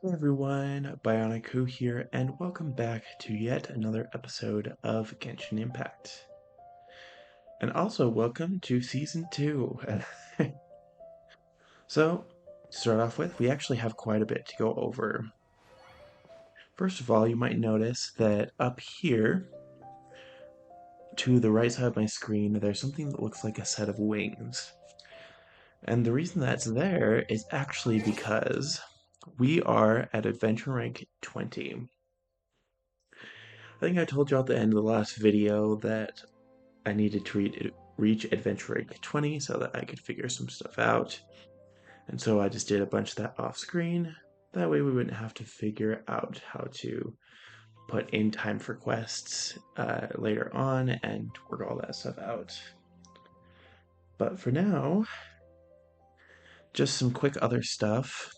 Hey everyone, Bionic here, and welcome back to yet another episode of Genshin Impact. And also, welcome to Season 2. So, to start off with, we actually have quite a bit to go over. First of all, you might notice that up here, to the right side of my screen, there's something that looks like a set of wings. And the reason that's there is actually because we are at Adventure Rank 20. I think I told you at the end of the last video that I needed to reach Adventure Rank 20 so that I could figure some stuff out. And so I just did a bunch of that off screen. That way we wouldn't have to figure out how to put in time for quests later on and work all that stuff out. But for now, just some quick other stuff.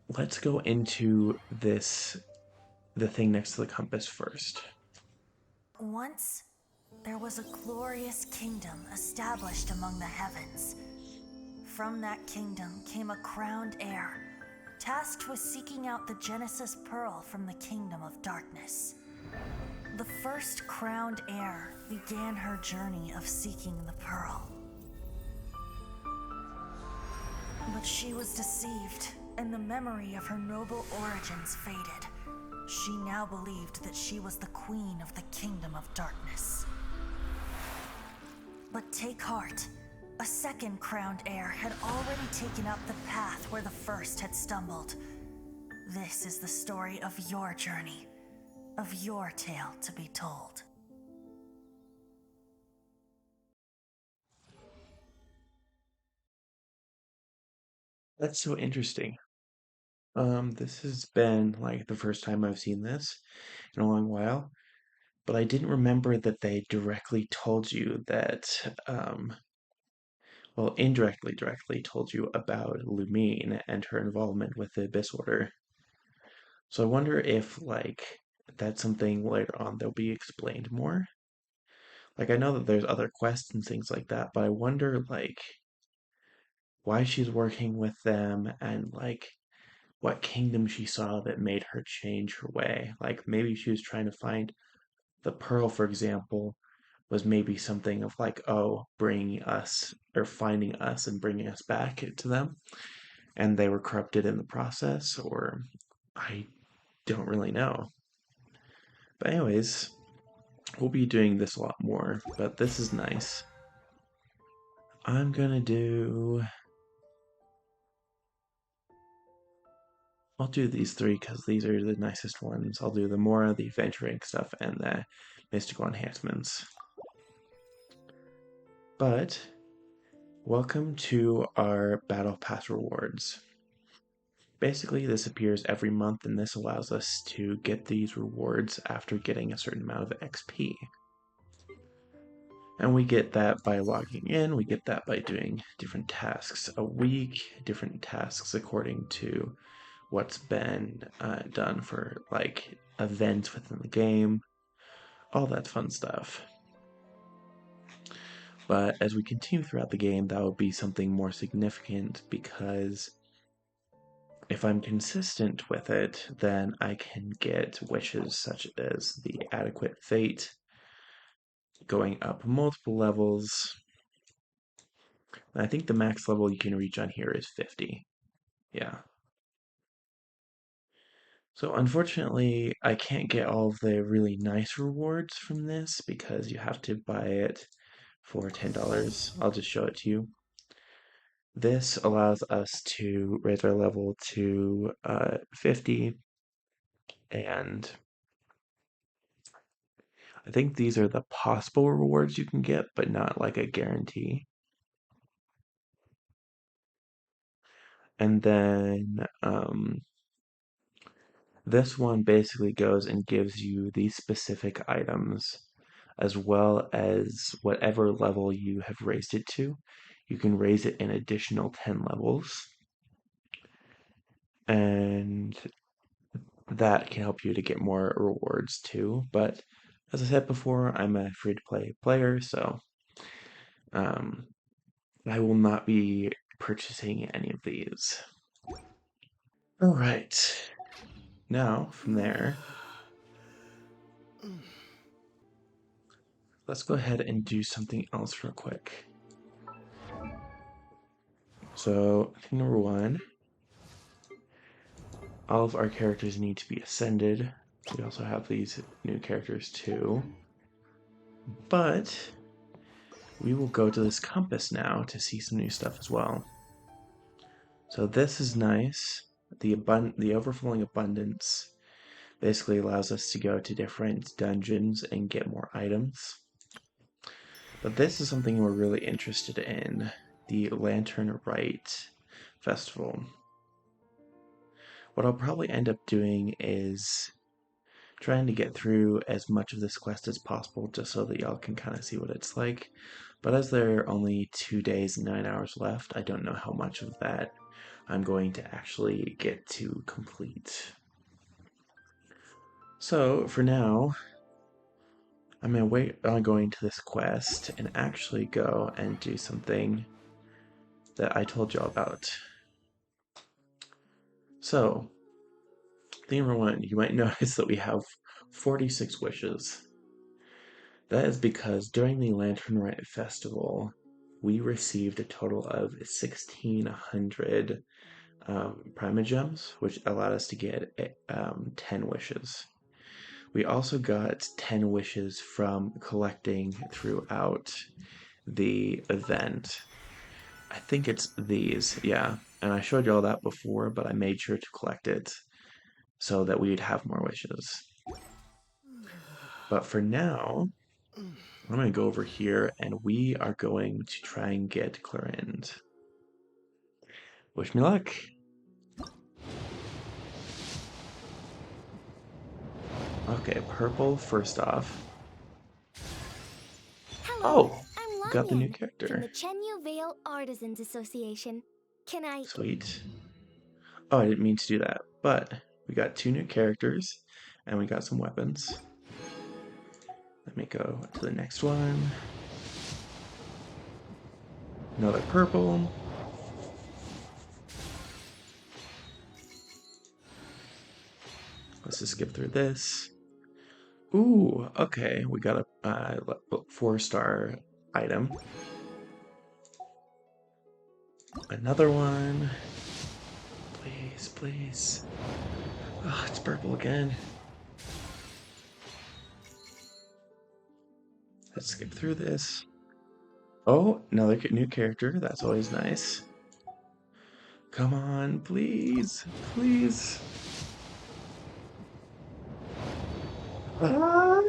Let's go into the thing next to the compass first. Once, there was a glorious kingdom established among the heavens. From that kingdom came a crowned heir, tasked with seeking out the Genesis Pearl from the kingdom of darkness. The first crowned heir began her journey of seeking the pearl. But she was deceived, and the memory of her noble origins faded. She now believed that she was the queen of the kingdom of darkness. But take heart. A second crowned heir had already taken up the path where the first had stumbled. This is the story of your journey, of your tale to be told. That's so interesting. This has been like the first time I've seen this in a long while, but I didn't remember that they directly told you that, well, directly told you about Lumine and her involvement with the Abyss Order. So I wonder if, like, that's something later on that'll be explained more. Like, I know that there's other quests and things like that, but I wonder, like, why she's working with them and, like, what kingdom she saw that made her change her way. Like, maybe she was trying to find the pearl, for example, was maybe something of like, oh, bringing us or finding us and bringing us back to them, and they were corrupted in the process, or I don't really know. But, anyways, we'll be doing this a lot more, but this is nice. I'm gonna do. I'll do these three because these are the nicest ones. I'll do the Mora, the adventuring stuff, and the mystical enhancements. But welcome to our Battle Pass rewards. Basically, this appears every month, and this allows us to get these rewards after getting a certain amount of XP. And we get that by logging in, we get that by doing different tasks a week, different tasks according to what's been done for like events within the game, all that fun stuff. But as we continue throughout the game, that will be something more significant because if I'm consistent with it, then I can get wishes such as the adequate fate, going up multiple levels. I think the max level you can reach on here is 50. Yeah. So unfortunately, I can't get all of the really nice rewards from this because you have to buy it for $10. I'll just show it to you. This allows us to raise our level to 50, and I think these are the possible rewards you can get, but not like a guarantee. And then this one basically goes and gives you these specific items as well as whatever level you have raised it to. You can raise it an additional 10 levels, and that can help you to get more rewards too. But as I said before, I'm a free to play player, so um, I will not be purchasing any of these. All right. Now, from there, let's go ahead and do something else real quick. So, thing number one, all of our characters need to be ascended. We also have these new characters too. But we will go to this compass now to see some new stuff as well. So this is nice. The overflowing abundance basically allows us to go to different dungeons and get more items. But this is something we're really interested in, the Lantern Rite Festival. What I'll probably end up doing is trying to get through as much of this quest as possible just so that y'all can kind of see what it's like. But as there are only 2 days and 9 hours left, I don't know how much of that I'm going to actually get to complete. So for now, I'm going to wait on going to this quest and actually go and do something that I told y'all about. So, thing number one, you might notice that we have 46 wishes. That is because during the Lantern Rite Festival, we received a total of 1,600 Primogems, which allowed us to get 10 wishes. We also got 10 wishes from collecting throughout the event. I think it's these, yeah. And I showed y'all that before, but I made sure to collect it so that we'd have more wishes. But for now, I'm going to go over here and we are going to try and get Clarend. Wish me luck. Okay, purple first off. Hello, Oh, I'm got the new Lanyan from character. the Chenyu Vale Artisans Association. Can I... Sweet. Oh, I didn't mean to do that, but we got 2 new characters and we got some weapons. Let me go to the next one. Another purple. Let's just skip through this. Ooh, okay, we got a 4-star item. Another one. Please, please. Oh, it's purple again. Let's skip through this. Oh, another new character. That's always nice. Come on, please, please. Ah!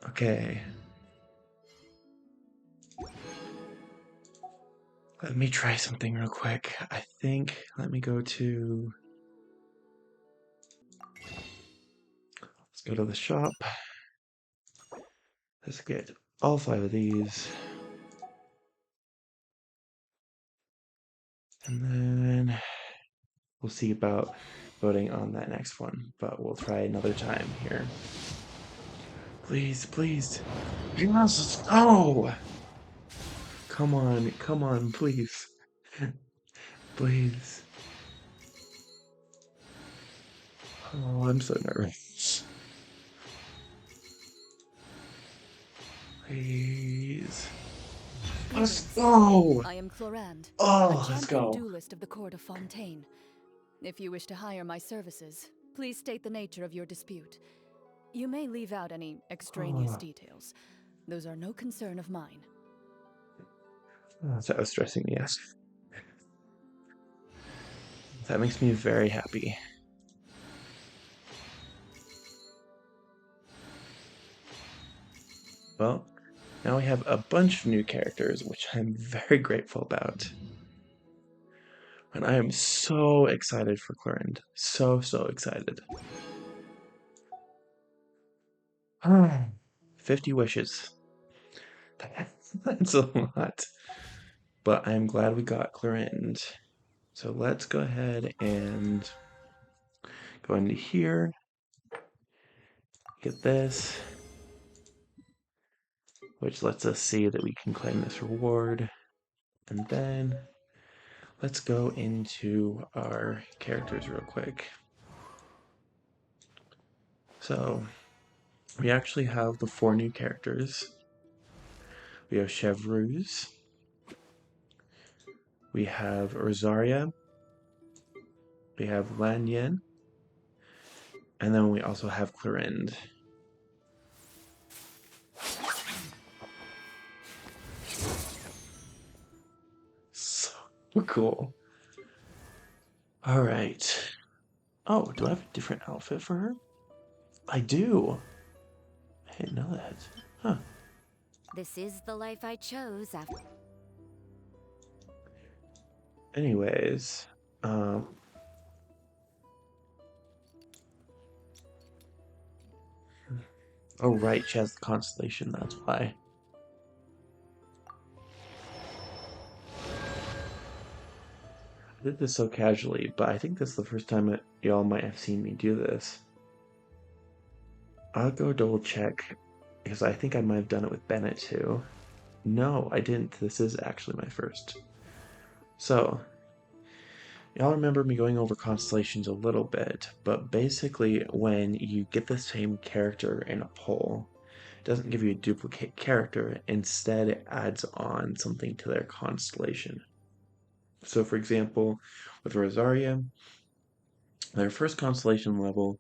Okay. Let me try something real quick. I think, let me go to, let's go to the shop. Let's get all 5 of these. And then we'll see about voting on that next one, but we'll try another time here. Please, please. Yes, go! Come on, please. Please. Oh, I'm so nervous. Please. Let's Greetings. go! I am Clorand, a Oh, let's champion go. duelist of the court of Fontaine. If you wish to hire my services, please state the nature of your dispute. You may leave out any extraneous Oh, details. Those are no concern of mine. that was stressing me out. That makes me very happy. Well, now we have a bunch of new characters, which I'm very grateful about. And I am so excited for Clarend. So, so excited. 50 wishes. That's a lot. But I'm glad we got Clarend. So let's go ahead and go into here. Get this. Which lets us see that we can claim this reward. And then let's go into our characters real quick. So, we actually have the 4 new characters. We have Chevreuse, we have Rosaria, we have Lanyen, and then we also have Clorinde. So cool. All right. Oh, do I have a different outfit for her? I do. I didn't know that. Huh. This is the life I chose after. Anyways, oh right, she has the constellation, that's why. I did this so casually, but I think this is the first time that y'all might have seen me do this. I'll go double check, because I think I might have done it with Bennett too. No, I didn't. This is actually my first. So, y'all remember me going over constellations a little bit, but basically when you get the same character in a poll, it doesn't give you a duplicate character, instead it adds on something to their constellation. So for example, with Rosaria, their first constellation level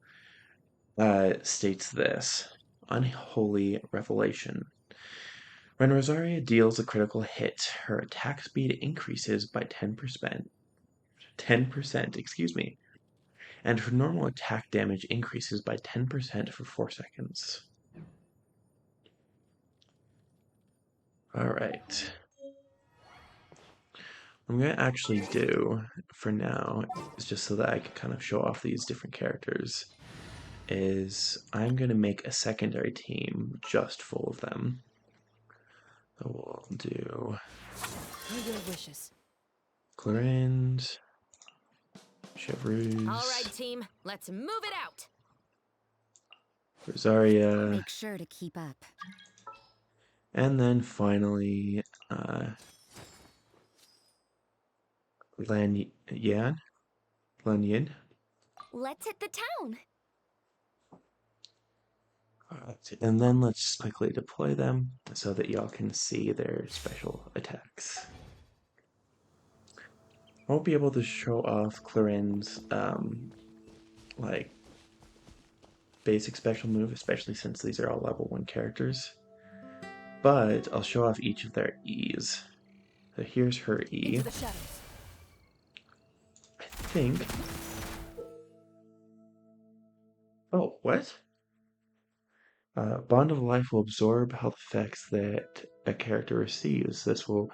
states this: Unholy Revelation. When Rosaria deals a critical hit, her attack speed increases by 10%. 10%, excuse me. And her normal attack damage increases by 10% for 4 seconds. Alright. What I'm going to actually do for now is just so that I can kind of show off these different characters, is I'm going to make a secondary team just full of them. So we'll do Your wishes. Clorinde, All right, Chevreuse, team, let's move it out. Rosaria, Make sure to keep up. and then finally Lanyan. Lanyan. Let's hit the town. And then let's just quickly deploy them so that y'all can see their special attacks. I won't be able to show off Clorinde's like basic special move, especially since these are all level 1 characters. But I'll show off each of their E's. So here's her E. Into the shadows. I think. Oh, what? Bond of Life will absorb health effects that a character receives. This will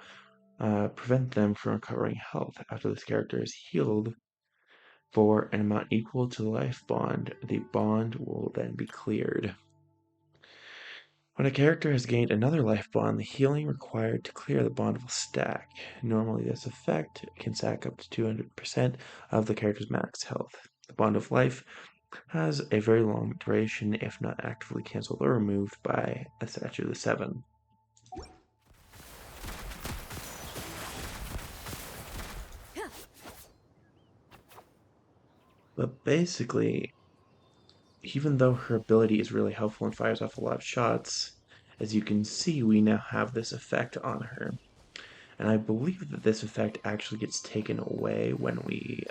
prevent them from recovering health. After this character is healed for an amount equal to the life bond, the bond will then be cleared. When a character has gained another life bond, the healing required to clear the bond will stack. Normally, this effect can stack up to 200% of the character's max health. The bond of life has a very long duration if not actively cancelled or removed by a statute of the 7. But basically, even though her ability is really helpful and fires off a lot of shots, as you can see, we now have this effect on her. And I believe that this effect actually gets taken away when we,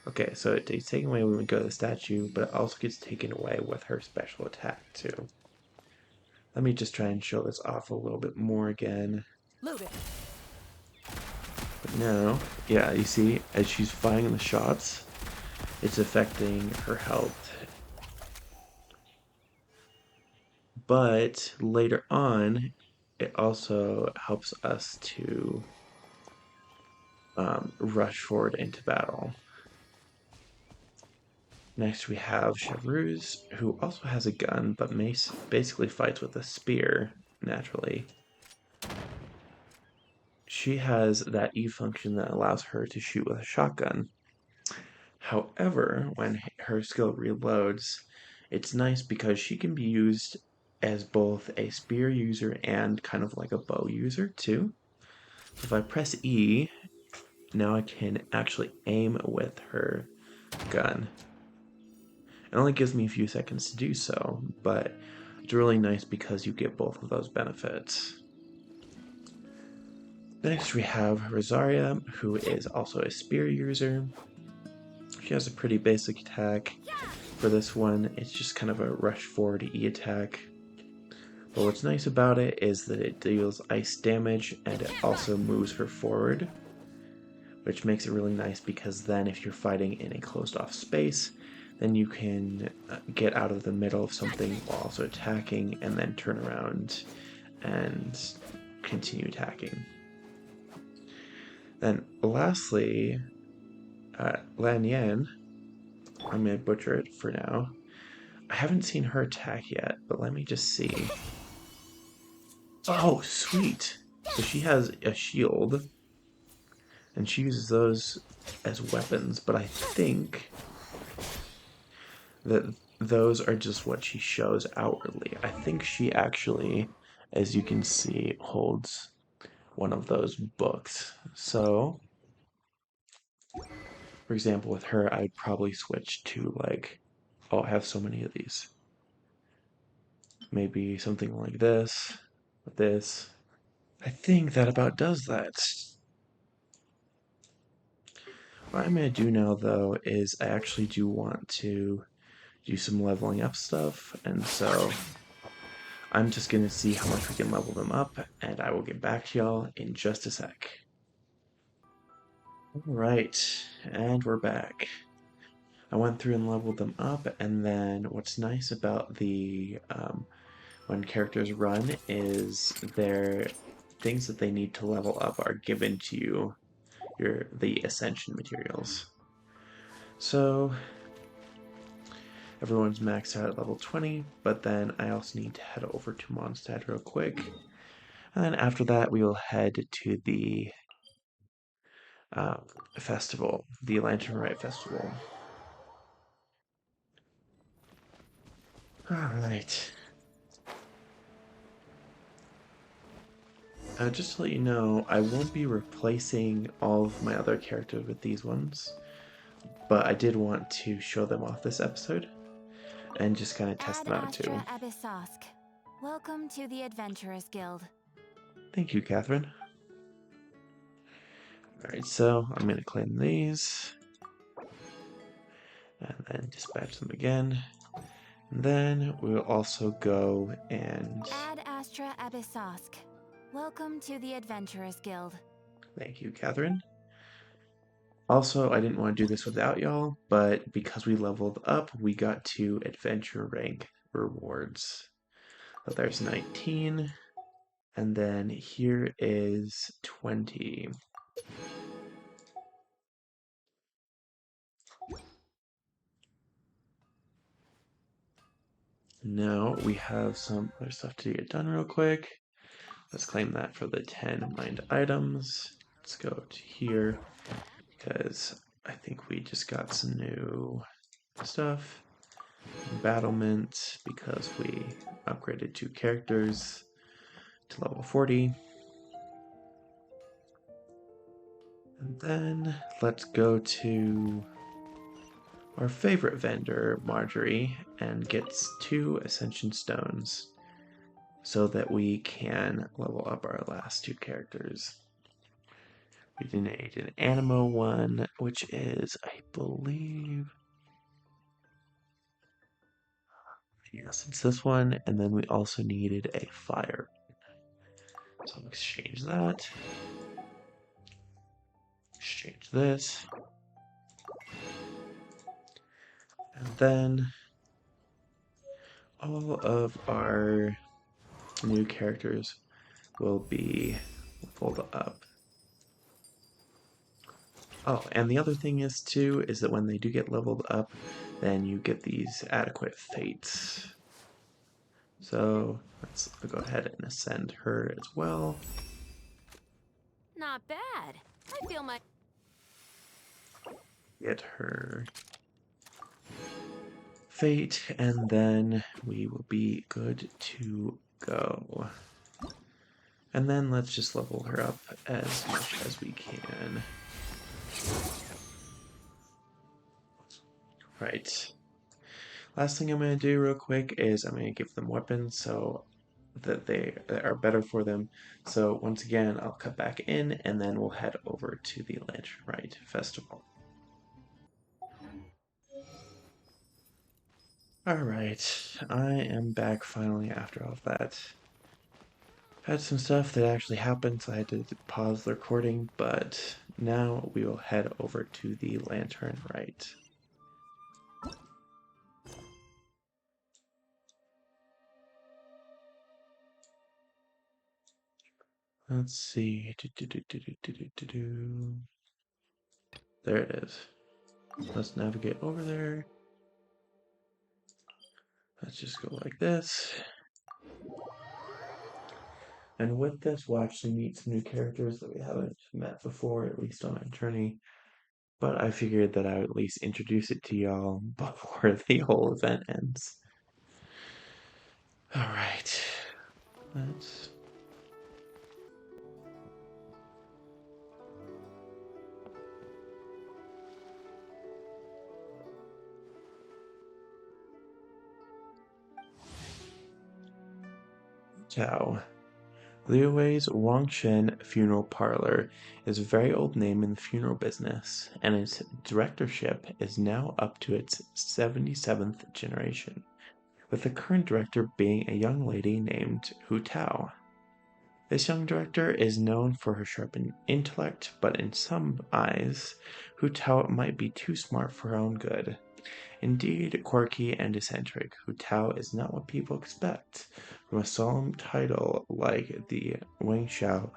okay, so it gets taken away when we go to the statue, but it also gets taken away with her special attack, too. Let me just try and show this off a little bit more again. Load it. But now, yeah, you see, as she's firing the shots, it's affecting her health. But later on, it also helps us to rush forward into battle. Next, we have Chevreuse, who also has a gun, but basically fights with a spear, naturally. She has that E function that allows her to shoot with a shotgun. However, when her skill reloads, it's nice because she can be used as both a spear user and kind of like a bow user, too. So if I press E, now I can actually aim with her gun. It only gives me a few seconds to do so, but it's really nice because you get both of those benefits. Next we have Rosaria, who is also a spear user. She has a pretty basic attack. For this one, it's just kind of a rush forward E attack. But what's nice about it is that it deals ice damage and it also moves her forward, which makes it really nice because then if you're fighting in a closed off space, then you can get out of the middle of something while also attacking and then turn around and continue attacking. Then lastly, Lan Yan, I'm going to butcher it for now. I haven't seen her attack yet, but let me just see. Oh, sweet! So she has a shield, and she uses those as weapons, but I think that those are just what she shows outwardly. I think she actually, as you can see, holds one of those books. So, for example, with her, I'd probably switch to like, oh, I have so many of these. Maybe something like this, this. I think that about does that. What I'm going to do now, though, is I actually do want to do some leveling up stuff, and so I'm just going to see how much we can level them up, and I will get back to y'all in just a sec. Alright, and we're back. I went through and leveled them up, and then what's nice about the when characters run is their things that they need to level up are given to you, the ascension materials. So everyone's maxed out at level 20, but then I also need to head over to Mondstadt real quick. And then after that, we will head to the festival, the Lantern Rite Festival. Alright. Just to let you know, I won't be replacing all of my other characters with these ones, but I did want to show them off this episode and just kind of test them out too. Welcome to the Adventurers Guild. Thank you, Catherine. Alright, so I'm going to claim these and then dispatch them again. And then we'll also go and... Ad Astra Abyssosk. Welcome to the Adventurers Guild. Thank you, Catherine. Also, I didn't want to do this without y'all, but because we leveled up, we got 2 adventure rank rewards. So there's 19, and then here is 20. Now we have some other stuff to get done real quick. Let's claim that for the 10 mined items. Let's go to here because I think we just got some new stuff. Battlement because we upgraded 2 characters to level 40. And then let's go to our favorite vendor, Marjorie, and gets 2 Ascension Stones so that we can level up our last 2 characters. We need an Animo one, which is, I believe... Yes, it's this one, and then we also needed a fire. So I'll exchange that. Exchange this. And then all of our new characters will be leveled up. Oh, and the other thing is too, is that when they do get leveled up, then you get these adequate fates. So let's go ahead and ascend her as well. Not bad. I feel my... Get her fate, and then we will be good to go. And then let's just level her up as much as we can. Right. Last thing I'm going to do real quick is I'm going to give them weapons so that they are better for them. So once again, I'll cut back in and then we'll head over to the Lantern Rite Festival. Alright, I am back finally after all of that. Had some stuff that actually happened, so I had to pause the recording, but now we will head over to the Lantern Rite. Let's see. There it is. Let's navigate over there. Let's just go like this. And with this, we'll actually meet some new characters that we haven't met before, at least on our journey. But I figured that I would at least introduce it to y'all before the whole event ends. Alright. Let's... Ciao. Liu Wei's Wangshen Funeral Parlor is a very old name in the funeral business, and its directorship is now up to its 77th generation, with the current director being a young lady named Hu Tao. This young director is known for her sharp intellect, but in some eyes, Hu Tao might be too smart for her own good. Indeed, quirky and eccentric, Hu Tao is not what people expect from a solemn title like the Wang Xiao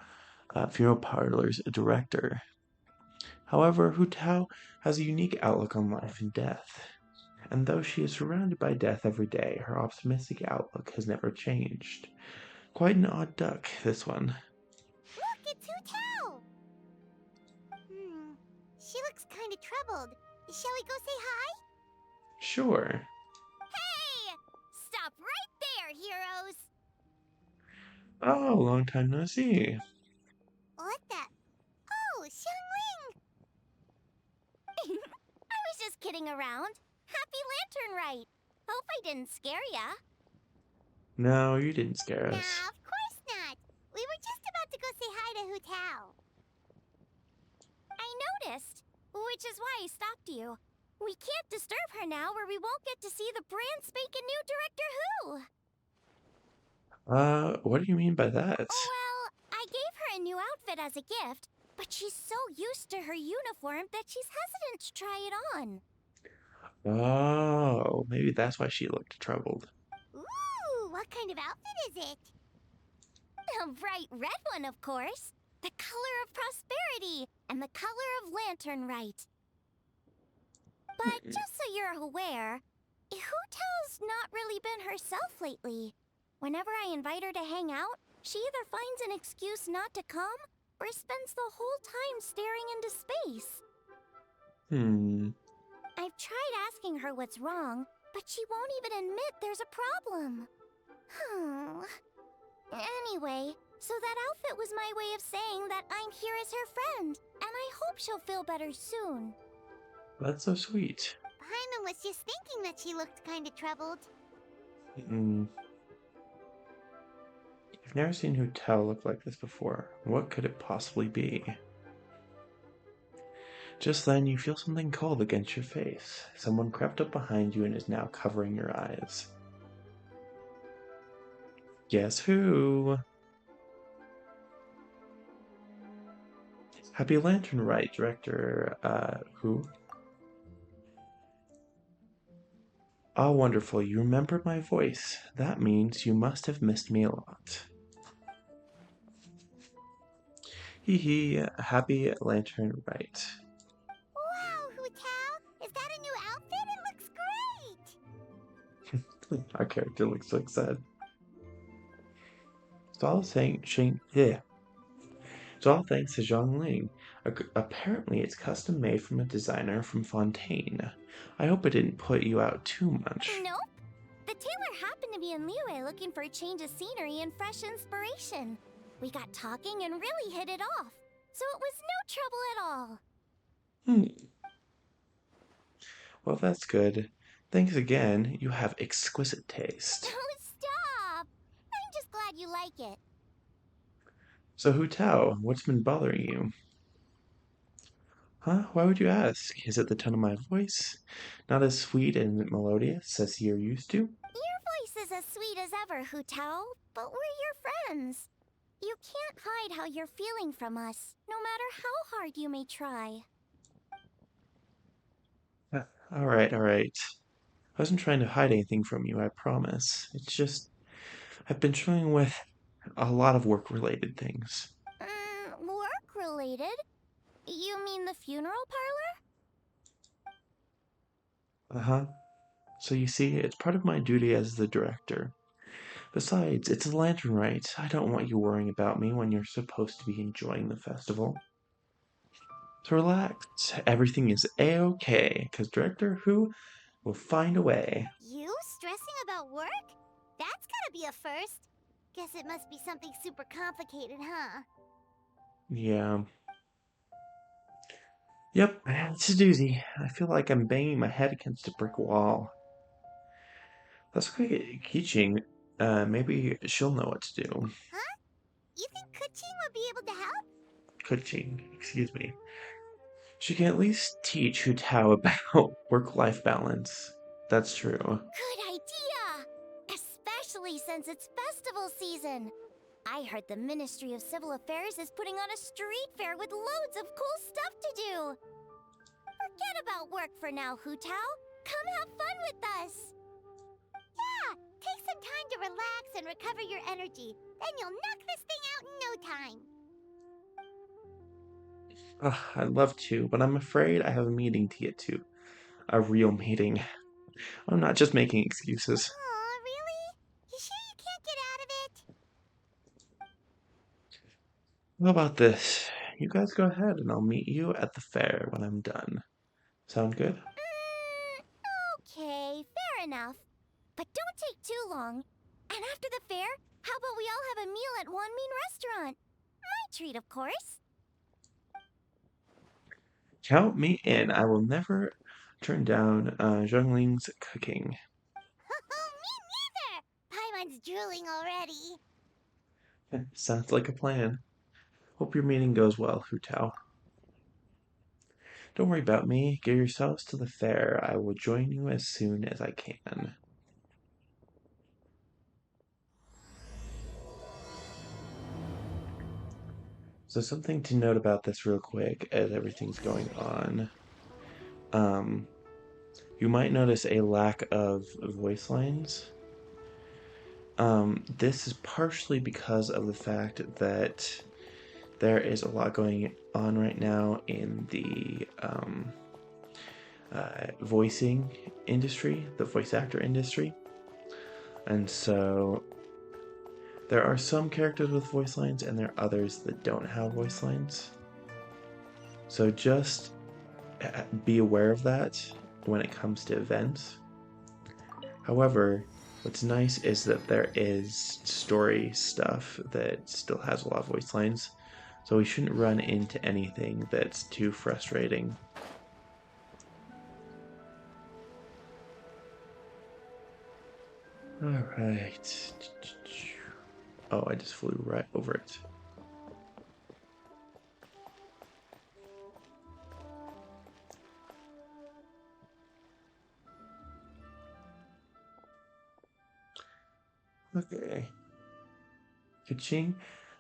Funeral Parlor's director. However, Hu Tao has a unique outlook on life and death, and though she is surrounded by death every day, her optimistic outlook has never changed. Quite an odd duck, this one. Look, it's Hu Tao! She looks kind of troubled. Shall we go say hi? Sure. Hey! Stop right there, heroes! Oh, long time no see. What the? Oh, Xiangling! I was just kidding around. Happy Lantern Rite. Hope I didn't scare ya. No, you didn't scare us. Nah, of course not. We were just about to go say hi to Hu Tao. I noticed, which is why I stopped you. We can't disturb her now or we won't get to see the brand spanking new Director Who. What do you mean by that? Well, I gave her a new outfit as a gift, but she's so used to her uniform that she's hesitant to try it on. Oh, maybe that's why she looked troubled. Ooh, what kind of outfit is it? A bright red one, of course. The color of prosperity and the color of Lantern Rite. But just so you're aware, Hu Tao's not really been herself lately. Whenever I invite her to hang out, she either finds an excuse not to come or spends the whole time staring into space. I've tried asking her what's wrong, but she won't even admit there's a problem. Anyway, so that outfit was my way of saying that I'm here as her friend, and I hope she'll feel better soon. That's so sweet. Paimon was just thinking that she looked kind of troubled. I've never seen Hu Tao look like this before. What could it possibly be? Just then, you feel something cold against your face. Someone crept up behind you and is now covering your eyes. Guess who? Happy Lantern Rite, director, who? Ah, wonderful, you remembered my voice. That means you must have missed me a lot. Hee hee, Happy Lantern Rite. Wow, Hu Tao! Is that a new outfit? It looks great! Our character looks so excited. It's all thanks to Zhongling. Apparently, it's custom made from a designer from Fontaine. I hope it didn't put you out too much. Nope. The tailor happened to be in Liyue looking for a change of scenery and fresh inspiration. We got talking and really hit it off, so it was no trouble at all. Hmm, well, that's good. Thanks again. You have exquisite taste. Oh, stop! I'm just glad you like it. So, Hu Tao, what's been bothering you? Huh? Why would you ask? Is it the tone of my voice? Not as sweet and melodious as you're used to? Your voice is as sweet as ever, Hu Tao, but we're your friends. You can't hide how you're feeling from us, no matter how hard you may try. Alright, alright. I wasn't trying to hide anything from you, I promise. It's just, I've been struggling with a lot of work-related things. Work related? You mean the funeral parlor? Uh-huh. So you see, it's part of my duty as the director. Besides, it's a lantern rite. I don't want you worrying about me when you're supposed to be enjoying the festival. So relax. Everything is a-okay, because Director Who will find a way. You stressing about work? That's gotta be a first. Guess it must be something super complicated, huh? Yeah. Yep, it's a doozy. I feel like I'm banging my head against a brick wall. Let's go get Kiching. Maybe she'll know what to do. Huh? You think Kuching would be able to help? Kuching, excuse me. She can at least teach Hu Tao about work-life balance. That's true. Good idea! Especially since it's festival season. I heard the Ministry of Civil Affairs is putting on a street fair with loads of cool stuff to do. Forget about work for now, Hu Tao. Come have fun with us. Yeah, take some time to relax and recover your energy. Then you'll knock this thing out in no time. Ugh, I'd love to, but I'm afraid I have a meeting to get to. A real meeting. I'm not just making excuses. Aw, really? You sure you can't get out of it? How about this? You guys go ahead and I'll meet you at the fair when I'm done. Sound good? Okay, fair enough. But don't take too long. And after the fair, how about we all have a meal at Wanmin Restaurant? My treat, of course. Count me in. I will never turn down Zhongling's cooking. Me neither! Paimon's drooling already. Sounds like a plan. Hope your meeting goes well, Hu Tao. Don't worry about me. Get yourselves to the fair. I will join you as soon as I can. So something to note about this real quick as everything's going on. Um, you might notice a lack of voice lines. This is partially because of the fact that there is a lot going on right now in the voicing industry, the voice actor industry. And so there are some characters with voice lines and there are others that don't have voice lines. So just be aware of that when it comes to events. However, what's nice is that there is story stuff that still has a lot of voice lines, so we shouldn't run into anything that's too frustrating. Alright. Oh, I just flew right over it. Okay. Ka-ching.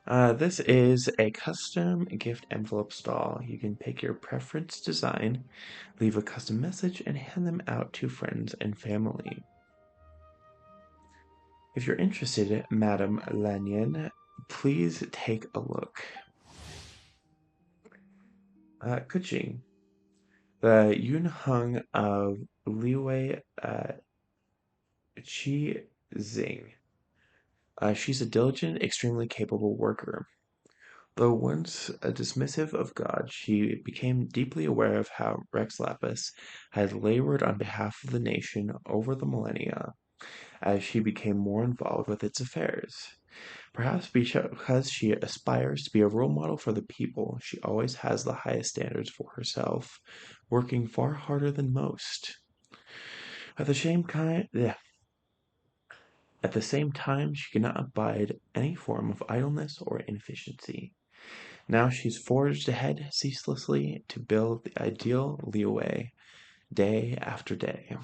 This is a custom gift envelope stall. You can pick your preference design, leave a custom message, and hand them out to friends and family. If you're interested, Madam Lanyan, please take a look. Kuching. The Yunheng of Liwei Qi Xing. She's a diligent, extremely capable worker. Though once a dismissive of God, she became deeply aware of how Rex Lapis had labored on behalf of the nation over the millennia as she became more involved with its affairs. Perhaps because she aspires to be a role model for the people, she always has the highest standards for herself, working far harder than most. At the same kind, yeah, at the same time, she cannot abide any form of idleness or inefficiency. Now she's forged ahead ceaselessly to build the ideal Liyue, day after day.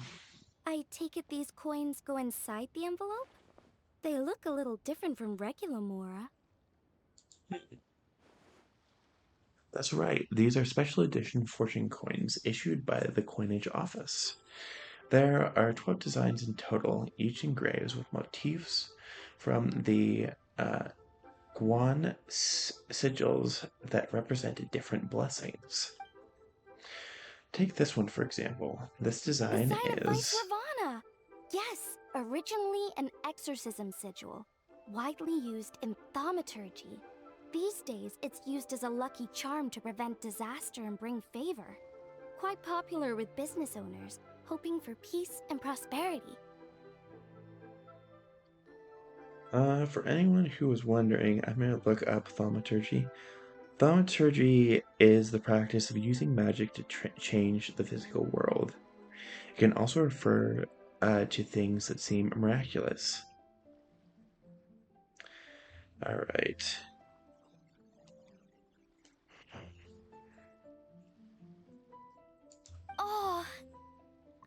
I take it these coins go inside the envelope? They look a little different from regular Mora. That's right, these are special edition fortune coins issued by the coinage office. There are 12 designs in total, each engraved with motifs from the Guan sigils that represented different blessings. Take this one for example. This The design sign of Vice is. Ravana! Yes, originally an exorcism sigil, widely used in thaumaturgy. These days, it's used as a lucky charm to prevent disaster and bring favor. Quite popular with business owners, hoping for peace and prosperity. For anyone who was wondering, I'm going to look up thaumaturgy. Thaumaturgy is the practice of using magic to change the physical world. It can also refer to things that seem miraculous. All right. Oh,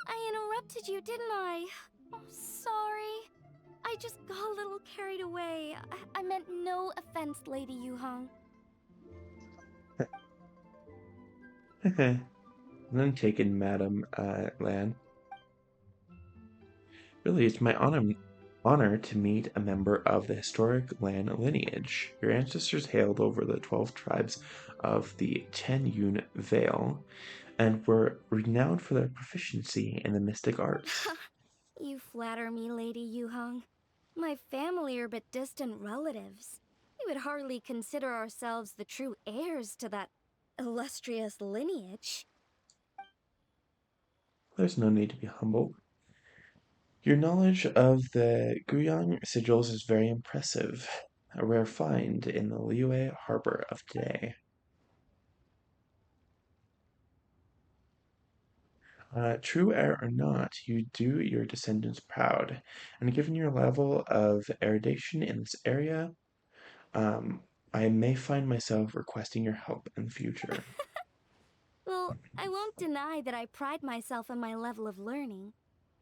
I interrupted you, didn't I? Oh, sorry. I just got a little carried away. I meant no offense, Lady Yuhong. None taken, Madam Lan. Really, it's my honor to meet a member of the historic Lan lineage. Your ancestors hailed over the 12 tribes of the Chen Yun Vale and were renowned for their proficiency in the mystic arts. You flatter me, Lady Yuhong. My family are but distant relatives. We would hardly consider ourselves the true heirs to that illustrious lineage. There's no need to be humble. Your knowledge of the Guyang sigils is very impressive, a rare find in the Liyue harbor of today. True heir or not, you do your descendants proud, and given your level of erudition in this area, um, I may find myself requesting your help in the future. Well, I won't deny that I pride myself on my level of learning.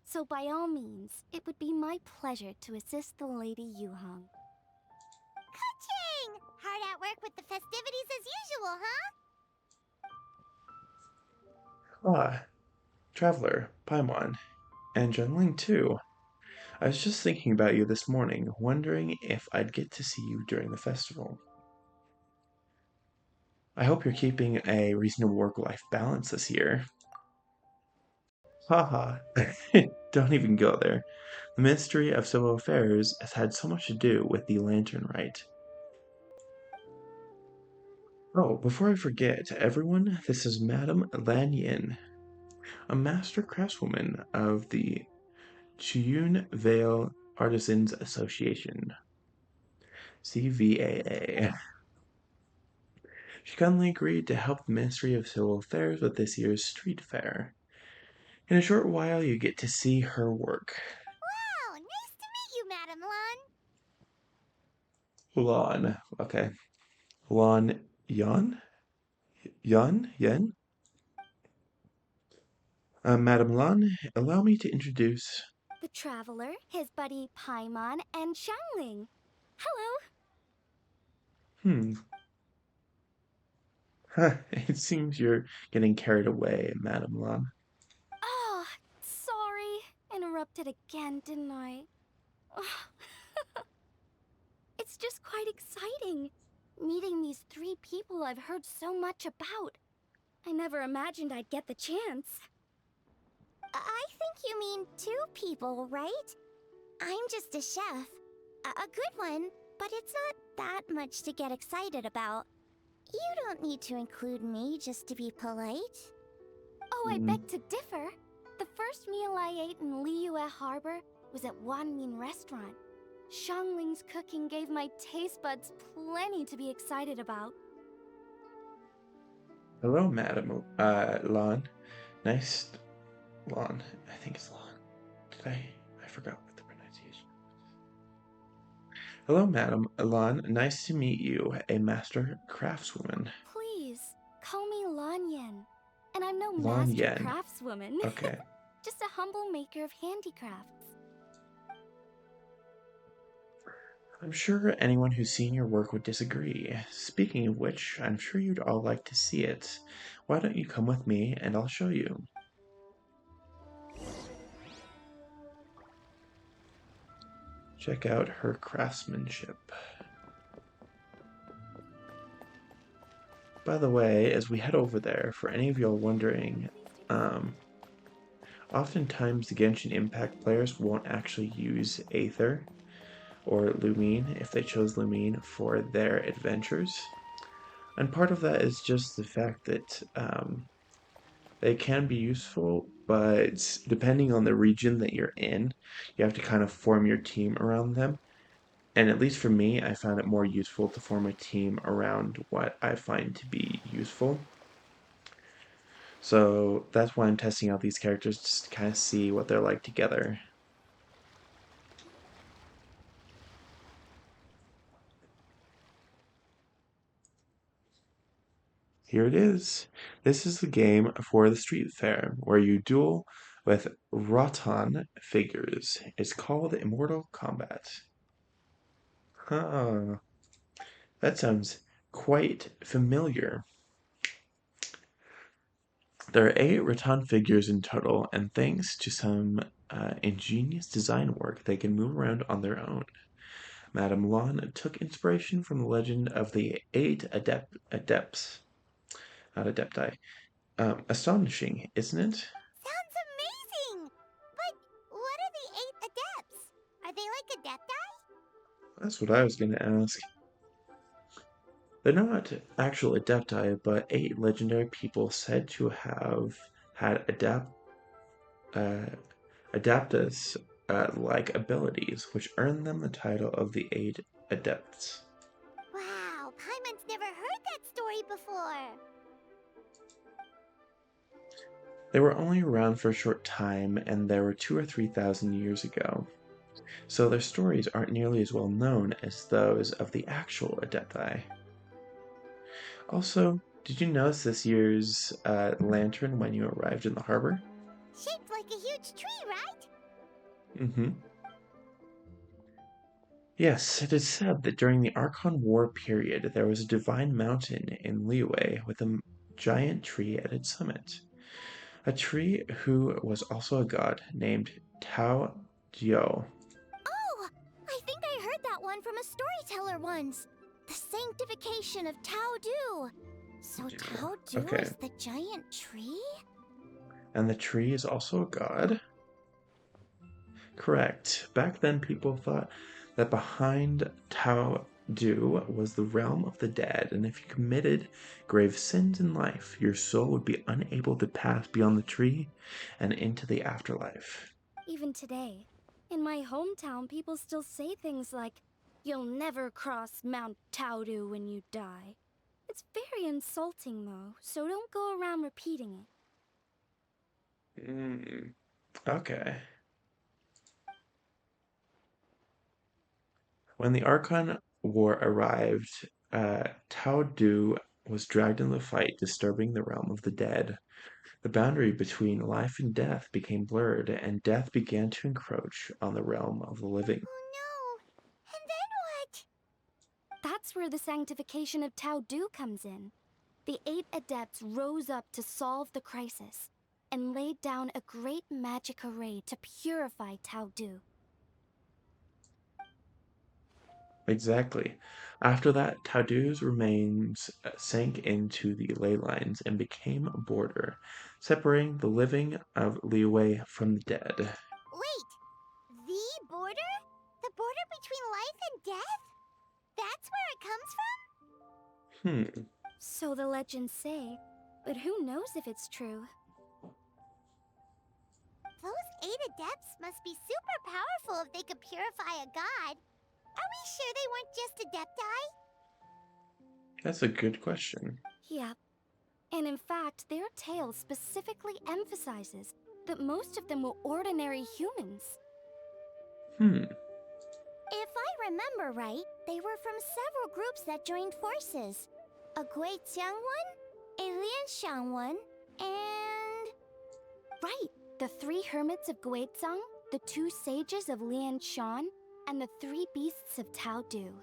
So by all means, it would be my pleasure to assist the Lady Yuhong. Ka-ching! Hard at work with the festivities as usual, huh? Ah, Traveler, Paimon, and Junling too. I was just thinking about you this morning, wondering if I'd get to see you during the festival. I hope you're keeping a reasonable work-life balance this year. Haha, don't even go there. The Ministry of Civil Affairs has had so much to do with the Lantern Rite. Oh, before I forget, everyone, this is Madame Lan Yin, a master craftswoman of the Chiyun Vale Artisans Association, CVAA. She kindly agreed to help the Ministry of Civil Affairs with this year's street fair. In a short while, you get to see her work. Wow, nice to meet you, Madam Lun. Lan, okay. Lan Yan? Yan? Yen? Madame Lan, allow me to introduce. The Traveler, his buddy Paimon, and Xiangling. Hello! Hmm. It seems you're getting carried away, Madame Lan. Oh, sorry. Interrupted again, didn't I? It's just quite exciting. Meeting these three people I've heard so much about. I never imagined I'd get the chance. I think you mean 2 people, right? I'm just a chef. A good one, but it's not that much to get excited about. You don't need to include me just to be polite. Oh, I Hmm. beg to differ. The first meal I ate in Liyue Harbor was at Wanmin Restaurant. Xiangling's cooking gave my taste buds plenty to be excited about. Hello, Madam Lon. Nice, Lon. I think it's Lon. Did I forgot what the pronunciation. Hello, Madam Lon. Nice to meet you, a master craftswoman. Please, call me Lanyan. And I'm no Lon master Yen. craftswoman. Okay. Just a humble maker of handicrafts. I'm sure anyone who's seen your work would disagree. Speaking of which, I'm sure you'd all like to see it. Why don't you come with me and I'll show you? Check out her craftsmanship. By the way, as we head over there, for any of y'all wondering, oftentimes the Genshin Impact players won't actually use Aether or Lumine if they chose Lumine for their adventures. And part of that is just the fact that they can be useful, but depending on the region that you're in, you have to kind of form your team around them. And at least for me, I found it more useful to form a team around what I find to be useful. So that's why I'm testing out these characters just to kind of see what they're like together. Here it is. This is the game for the street fair where you duel with Rotan figures. It's called Immortal Combat. Huh. That sounds quite familiar. There are 8 Rattan figures in total, and thanks to some ingenious design work, they can move around on their own. Madame Lon took inspiration from the legend of the 8 adepts, not adepti. Astonishing, isn't it? Sounds amazing! But what are the 8 adepts? Are they like adepti? That's what I was going to ask. They're not actual adepti, but 8 legendary people said to have had uh, Adaptus like abilities, which earned them the title of the 8 Adepts. Wow, Paimon's never heard that story before. They were only around for a short time, and they were 2,000 or 3,000 years ago, so their stories aren't nearly as well known as those of the actual Adepti. Also, did you notice this year's lantern when you arrived in the harbor? Shaped like a huge tree, right? Mm-hmm. Yes, it is said that during the Archon War period, there was a divine mountain in Liyue with a giant tree at its summit. A tree who was also a god named Tao Jiao. Oh, I think I heard that one from a storyteller once. The sanctification of Tao Du. So Tao Du Okay. is the giant tree? And the tree is also a god? Correct. Back then, people thought that behind Tao Du was the realm of the dead, and if you committed grave sins in life, your soul would be unable to pass beyond the tree and into the afterlife. Even today, in my hometown, people still say things like, "You'll never cross Mount Taudu when you die." It's very insulting, though, so don't go around repeating it. Okay. When the Archon War arrived, Tao Du was dragged in the fight, disturbing the realm of the dead. The boundary between life and death became blurred, and death began to encroach on the realm of the living. Oh no! And then what? That's where the sanctification of Tao Du comes in. The 8 adepts rose up to solve the crisis and laid down a great magic array to purify Tao Du. Exactly. After that, Tadu's remains sank into the ley lines and became a border, separating the living of Liyue from the dead. Wait! The border? The border between life and death? That's where it comes from? So the legends say, but who knows if it's true? Those 8 adepts must be super powerful if they could purify a god. Are we sure they weren't just adepti? That's a good question. Yep. And in fact, their tale specifically emphasizes that most of them were ordinary humans. Hmm. If I remember right, they were from several groups that joined forces. A Guixiang one, a Lianshan one, and... Right. The 3 hermits of Guizhang, the 2 sages of Lianshan, and the 3 beasts of Taodu.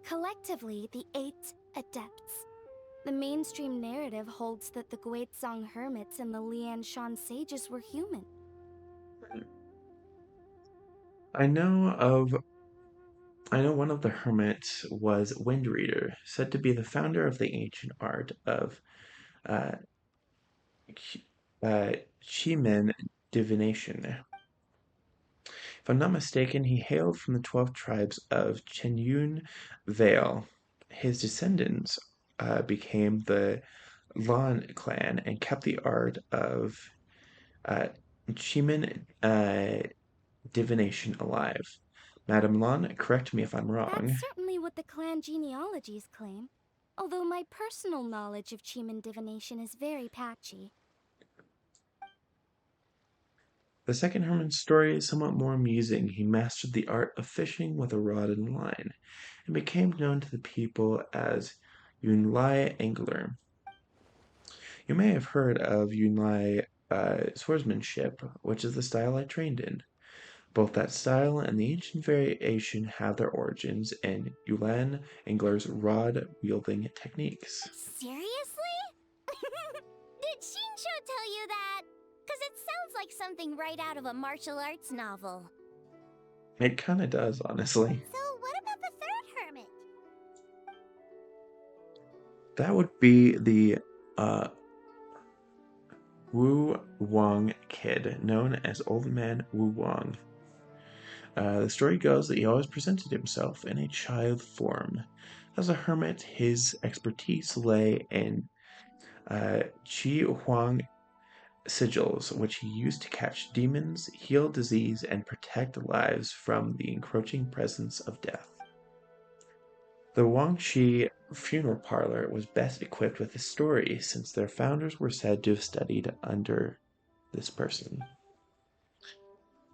Collectively, the 8 adepts. The mainstream narrative holds that the Guizhang hermits and the Lianshan sages were human. I know one of the hermits was Wind Reader, said to be the founder of the ancient art of uh, Ch- Shimen divination. If I'm not mistaken, he hailed from the 12 tribes of Chenyun Vale. His descendants became the Lan clan and kept the art of uh, Shimen divination alive. Madam Lan, correct me if I'm That's wrong. certainly what the clan genealogies claim, although my personal knowledge of Chemin divination is very patchy. The second hermit's story is somewhat more amusing. He mastered the art of fishing with a rod and line, and became known to the people as Yunlai Angler. You may have heard of Yunlai swordsmanship, which is the style I trained in. Both that style and the ancient variation have their origins in Yulan Angler's rod-wielding techniques. Seriously? Did Shinsho tell you that? Because it sounds like something right out of a martial arts novel. It kinda does, honestly. So, what about the third hermit? That would be the uh, Wu Wang kid, known as Old Man Wu Wang. The story goes that he always presented himself in a child form. As a hermit, his expertise lay in Qi Huang sigils, which he used to catch demons, heal disease, and protect lives from the encroaching presence of death. The Wangshi funeral parlor was best equipped with this story, since their founders were said to have studied under this person.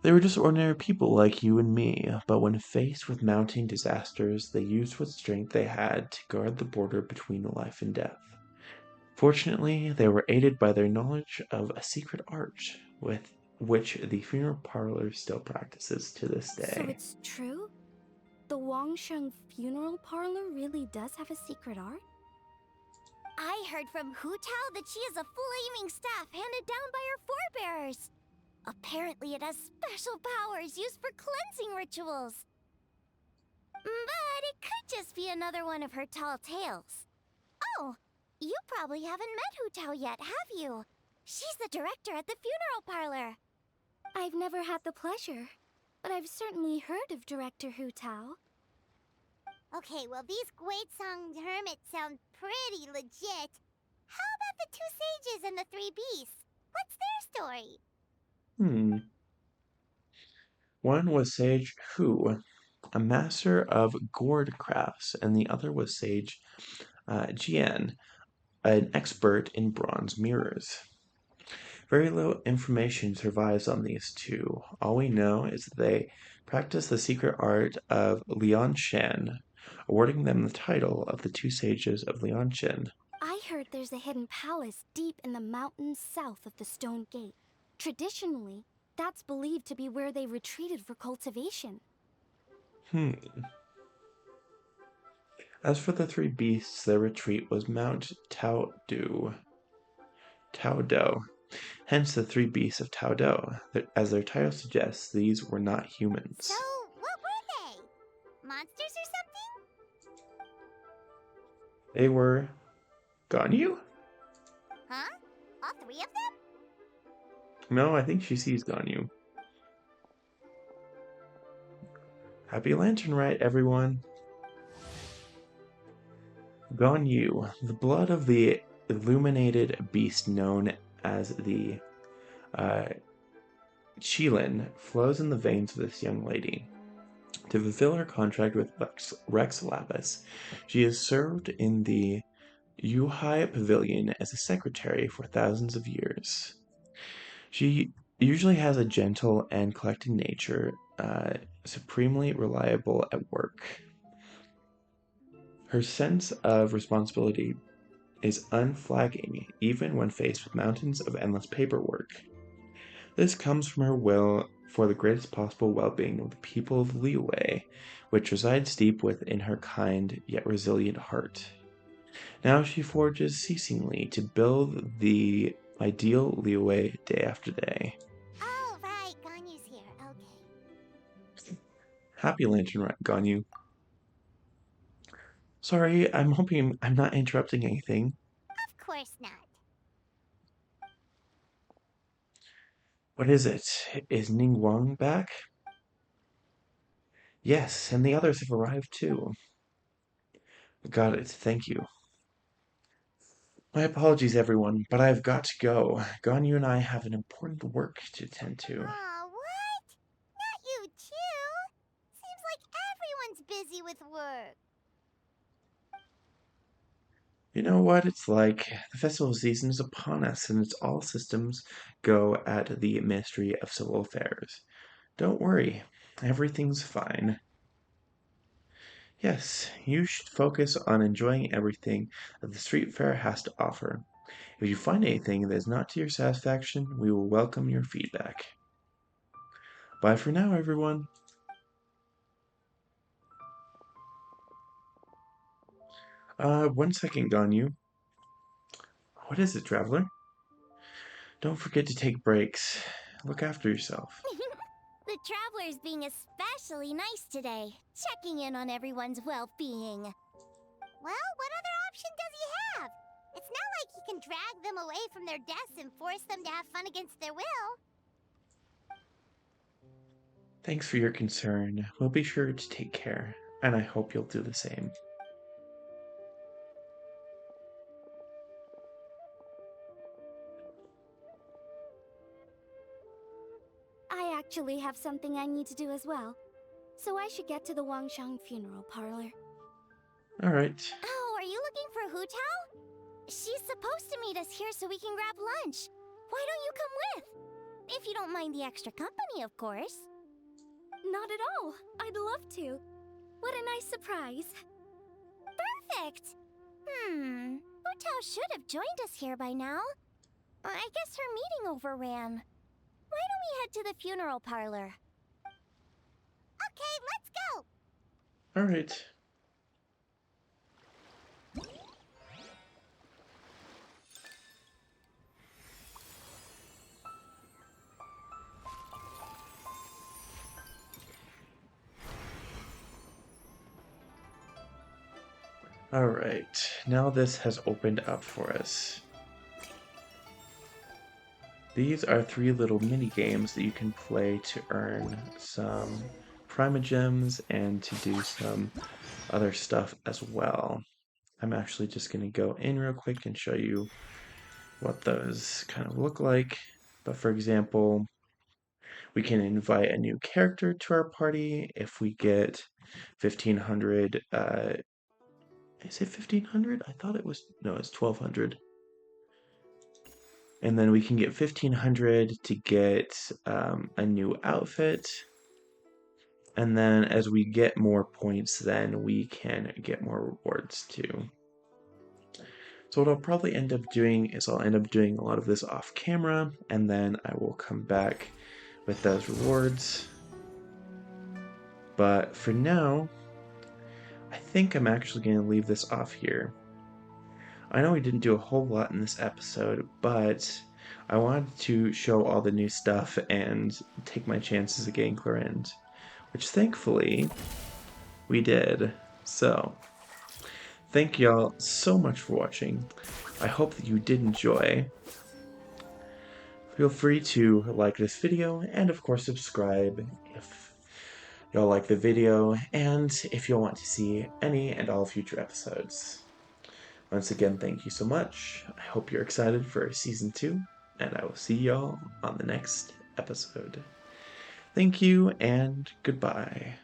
They were just ordinary people like you and me, but when faced with mounting disasters, they used what strength they had to guard the border between life and death. Fortunately, they were aided by their knowledge of a secret art, with which the funeral parlor still practices to this So day. it's true? The Wangsheng funeral parlor really does have a secret art? I heard from Hu Tao that she has a flaming staff handed down by her forebears. Apparently, it has special powers used for cleansing rituals. But it could just be another one of her tall tales. Oh, you probably haven't met Hu Tao yet, have you? She's the director at the funeral parlor. I've never had the pleasure, but I've certainly heard of Director Hu Tao. Okay, well, these Guizhang hermits sound pretty legit. How about the 2 sages and the 3 beasts? What's their story? One was Sage Hu, a master of gourd crafts, and the other was Sage Jian, an expert in bronze mirrors. Very little information survives on these two. All we know is that they practice the secret art of Lianshan, awarding them the title of the 2 sages of Lianshan. I heard there's a hidden palace deep in the mountains south of the Stone Gate. Traditionally, that's believed to be where they retreated for cultivation. Hmm. As for the 3 beasts, their retreat was Mount Taodo, hence the 3 beasts of Taodo. As their title suggests, these were not So, humans. what were they? Monsters or something? They were Ganyu? Huh? All 3 of them? No, I think she sees Ganyu. Happy Lantern Rite, everyone! Ganyu, the blood of the illuminated beast known as the uh, Qilin, flows in the veins of this young lady. To fulfill her contract with Rex Lapis, she has served in the Yuhai Pavilion as a secretary for thousands of years. She usually has a gentle and collected nature, supremely reliable at work. Her sense of responsibility is unflagging, even when faced with mountains of endless paperwork. This comes from her will for the greatest possible well-being of the people of Liyue, which resides deep within her kind yet resilient heart. Now she forges ceasingly to build the ideal Liyue day after day. Oh, right, Ganyu's here. Okay. Happy Lantern Ganyu. Sorry, I'm hoping I'm not interrupting anything. Of course not. What is it? Is Ningguang back? Yes, and the others have arrived too. Got it, thank you. My apologies, everyone, but I've got to go. Ganyu and I have an important work to attend to. Aw, what? Not you too? Seems like everyone's busy with work. You know what it's like? The festival season is upon us, and it's all systems go at the Ministry of Civil Affairs. Don't worry, everything's fine. Yes, you should focus on enjoying everything that the street fair has to offer. If you find anything that is not to your satisfaction, we will welcome your feedback. Bye for now, everyone. One second, Ganyu. What is it, traveler? Don't forget to take breaks. Look after yourself. The traveler's being especially nice today, checking in on everyone's well-being. Well, what other option does he have? It's not like he can drag them away from their desks and force them to have fun against their will. Thanks for your concern. We'll be sure to take care, and I hope you'll do the same. I actually have something I need to do as well. So I should get to the Wangshang funeral parlor. Alright. Oh, are you looking for Hu Tao? She's supposed to meet us here so we can grab lunch. Why don't you come with? If you don't mind the extra company, of course. Not at all. I'd love to. What a nice surprise. Perfect! Hu Tao should have joined us here by now. I guess her meeting overran. Why don't we head to the funeral parlor? Okay, let's go! Alright. Alright, now this has opened up for us. These are 3 little mini games that you can play to earn some Primogems and to do some other stuff as well. I'm actually just going to go in real quick and show you what those kind of look like. But for example, we can invite a new character to our party if we get 1500. Is it 1500? I thought it was, no, it's 1200. And then we can get 1500 to get a new outfit. And then as we get more points, then we can get more rewards too. So what I'll probably end up doing is I'll end up doing a lot of this off camera, and then I will come back with those rewards. But for now, I think I'm actually going to leave this off here. I know we didn't do a whole lot in this episode, but I wanted to show all the new stuff and take my chances at getting Clorinde, which thankfully we did. So, thank y'all so much for watching. I hope that you did enjoy. Feel free to like this video and of course subscribe if y'all like the video and if you'll want to see any and all future episodes. Once again, thank you so much. I hope you're excited for Season 2, and I will see y'all on the next episode. Thank you, and goodbye.